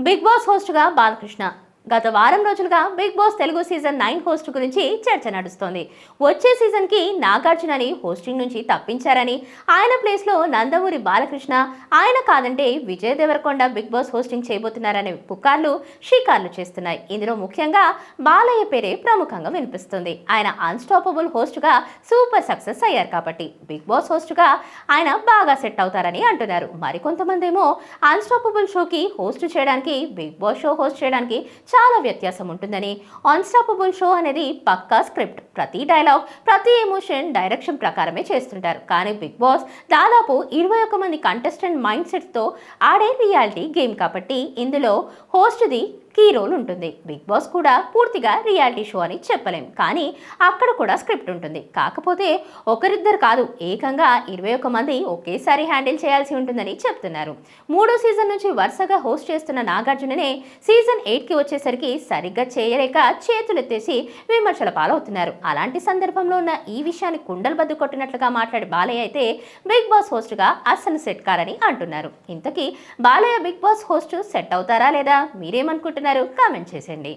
Big boss హోస్ట్గా Balakrishna గత వారం రోజులుగా Bigg Boss Telugu season 9 host గురించి చర్చ నడుస్తోంది. వచ్చే సీజన్కి నాగార్జునని హోస్టింగ్ నుంచి తప్పించారని, ఆయన ప్లేస్లో నందమూరి బాలకృష్ణ, ఆయన కాదంటే Vijay Deverakonda Bigg Boss hosting చేయబోతున్నారనే పుకార్లు షికార్లు చేస్తున్నాయి. ఇందులో ముఖ్యంగా బాలయ్య పేరే ప్రముఖంగా వినిపిస్తుంది. ఆయన అన్స్టాపబుల్ హోస్ట్గా సూపర్ సక్సెస్ అయ్యారు కాబట్టి బిగ్ బాస్ హోస్ట్గా ఆయన బాగా సెట్ అవుతారని అంటున్నారు. మరికొంతమంది ఏమో అన్స్టాపబుల్ షోకి హోస్ట్ చేయడానికి బిగ్ బాస్ షో హోస్ట్ చేయడానికి చాలా వ్యత్యాసం ఉంటుందని, అన్స్టాపబుల్ షో అనేది పక్కా స్క్రిప్ట్, ప్రతి డైలాగ్ ప్రతి ఎమోషన్ డైరెక్షన్ ప్రకారమే చేస్తుంటారు. కానీ బిగ్ బాస్ దాదాపు 21 మంది కంటెస్టెంట్ మైండ్ సెట్తో ఆడే రియాలిటీ గేమ్ కాబట్టి ఇందులో హోస్ట్ది కీ రోల్ ఉంటుంది. బిగ్ బాస్ కూడా పూర్తిగా రియాలిటీ షో అని చెప్పలేం, కానీ అక్కడ కూడా స్క్రిప్ట్ ఉంటుంది. కాకపోతే ఒకరిద్దరు కాదు, ఏకంగా 21 మంది ఒకేసారి హ్యాండిల్ చేయాల్సి ఉంటుందని చెప్తున్నారు. 3వ సీజన్ నుంచి వరుసగా హోస్ట్ చేస్తున్న నాగార్జుననే సీజన్ 8కి వచ్చేసరికి సరిగ్గా చేయలేక చేతులెత్తేసి విమర్శల పాలవుతున్నారు. అలాంటి సందర్భంలో ఉన్న ఈ విషయాన్ని కుండలు బద్దు కొట్టినట్లుగా మాట్లాడే బాలయ్య అయితే బిగ్ బాస్ హోస్ట్గా అస్సలు సెట్ కారని అంటున్నారు. ఇంతకీ Balayya Bigg Boss host set అవుతారా లేదా? మీరేమనుకుంటున్నారు? కామెంట్ చేసేయండి.